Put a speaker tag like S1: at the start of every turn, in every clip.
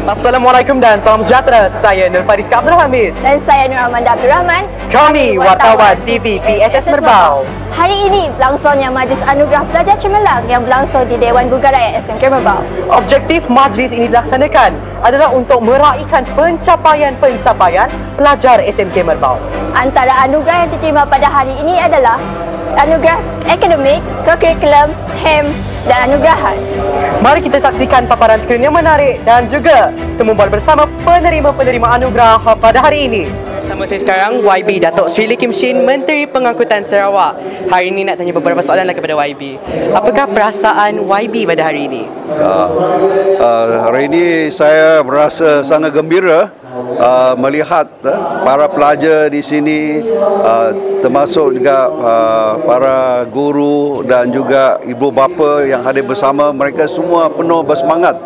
S1: Assalamualaikum dan salam sejahtera. Saya Nur Fariska Abdul Hamid.
S2: Dan saya Nur Amanda Abdul Rahman.
S1: Kami wartawan TV PSS Merbau.
S2: Hari ini berlangsungnya Majlis Anugerah Pelajar Cemerlang yang berlangsung di Dewan Bugaraya SMK Merbau.
S1: Objektif majlis ini dilaksanakan adalah untuk meraihkan pencapaian-pencapaian pelajar SMK Merbau.
S2: Antara anugerah yang diterima pada hari ini adalah anugerah akademik, co-curriculum, HEM dan anugerah khas.
S1: Mari kita saksikan paparan skrin yang menarik dan juga temu bual bersama penerima-penerima anugerah pada hari ini. Bersama saya sekarang YB Datuk Sri Lee Kim Shin, Menteri Pengangkutan Sarawak. Hari ini nak tanya beberapa soalan kepada YB. Apakah perasaan YB pada hari ini?
S3: Hari ini saya merasa sangat gembira melihat para pelajar di sini, termasuk juga para guru dan juga ibu bapa yang hadir bersama. Mereka semua penuh bersemangat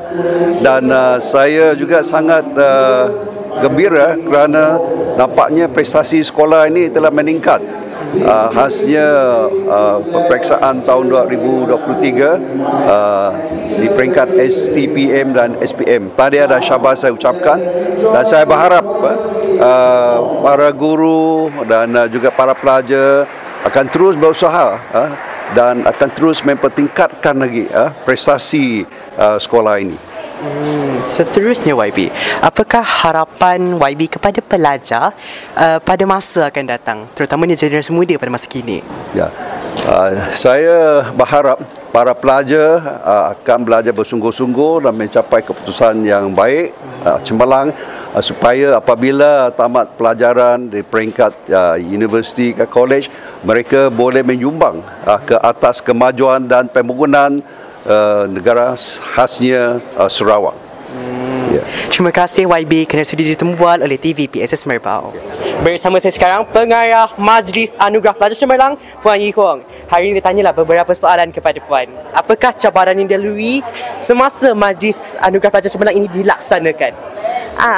S3: dan saya juga sangat gembira kerana nampaknya prestasi sekolah ini telah meningkat. Khasnya peperiksaan tahun 2023 di peringkat STPM dan SPM. Tahniah dan syabas saya ucapkan, dan saya berharap para guru dan juga para pelajar akan terus berusaha dan akan terus mempertingkatkan lagi prestasi sekolah ini.
S1: Seterusnya YB, apakah harapan YB kepada pelajar pada masa akan datang, terutamanya generasi muda pada masa kini?
S3: Ya, saya berharap para pelajar akan belajar bersungguh-sungguh dan mencapai keputusan yang baik, cemerlang, supaya apabila tamat pelajaran di peringkat universiti ke college, mereka boleh menyumbang ke atas kemajuan dan pembangunan negara khasnya Sarawak.
S1: Terima kasih YB kerana sudi ditembual oleh TV PSS Merbau. Bersama saya sekarang pengarah Majlis Anugerah Pelajar Cemerlang, Puan Yi Huang. Hari ini ditanyalah beberapa soalan kepada Puan. Apakah cabaran yang dilalui semasa Majlis Anugerah Pelajar Cemerlang ini dilaksanakan?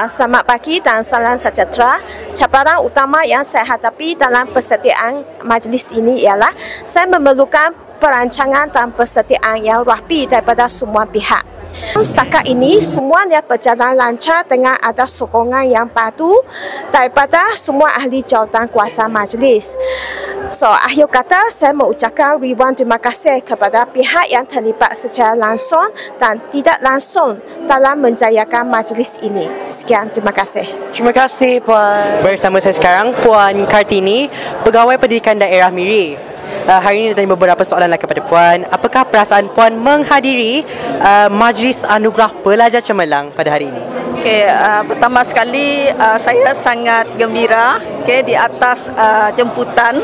S4: Selamat pagi dan salam sejahtera. Cabaran utama yang saya hadapi dalam persediaan majlis ini ialah saya memerlukan perancangan dan persediaan yang rapi daripada semua pihak. Setakat ini semuanya berjalan lancar dengan ada sokongan yang padu daripada semua ahli jawatan kuasa majlis. So, akhir kata saya mengucapkan ribuan terima kasih kepada pihak yang terlibat secara langsung dan tidak langsung dalam menjayakan majlis ini. Sekian, terima kasih.
S1: Terima kasih Puan. Bersama saya sekarang Puan Kartini, Pegawai Pendidikan Daerah Miri. Hari ini ditanya beberapa soalan kepada Puan. Apakah perasaan Puan menghadiri Majlis Anugerah Pelajar Cemerlang pada hari ini?
S5: Pertama sekali saya sangat gembira di atas jemputan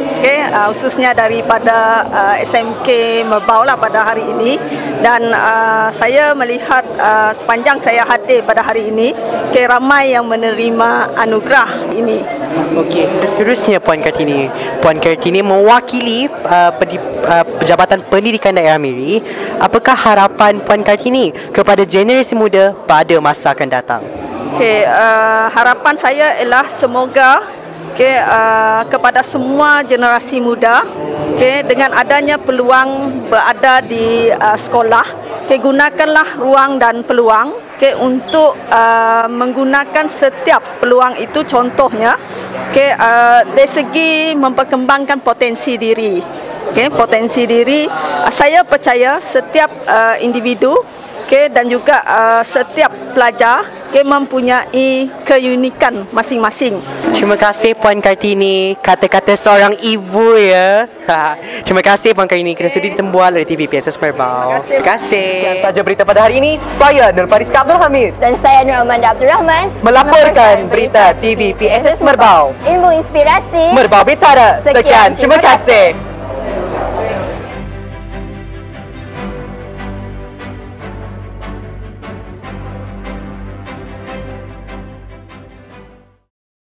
S5: khususnya daripada SMK Merbau pada hari ini, dan saya melihat sepanjang saya hadir pada hari ini ramai yang menerima anugerah ini.
S1: Okey, seterusnya Puan Kartini. Puan Kartini mewakili Jabatan Pendidikan Daerah Miri. Apakah harapan Puan Kartini kepada generasi muda pada masa akan datang?
S5: Harapan saya ialah semoga kepada semua generasi muda dengan adanya peluang berada di sekolah, gunakanlah ruang dan peluang untuk menggunakan setiap peluang itu. Contohnya dari segi memperkembangkan potensi diri. Potensi diri, saya percaya setiap individu dan juga setiap pelajar mempunyai keunikan masing-masing.
S1: Terima kasih Puan Kartini, kata-kata seorang ibu ya. Terima kasih Puan Kartini kerana sudi ditembual oleh TV PSS Merbau. Terima kasih. Sekian saja berita pada hari ini. Saya Nur Fariska Abdul Hamid
S2: Dan saya Nur Amanda Abdul Rahman
S1: melaporkan berita TV PSS Merbau.
S2: Ilmu inspirasi
S1: Merbau Bitara. Sekian, terima kasih.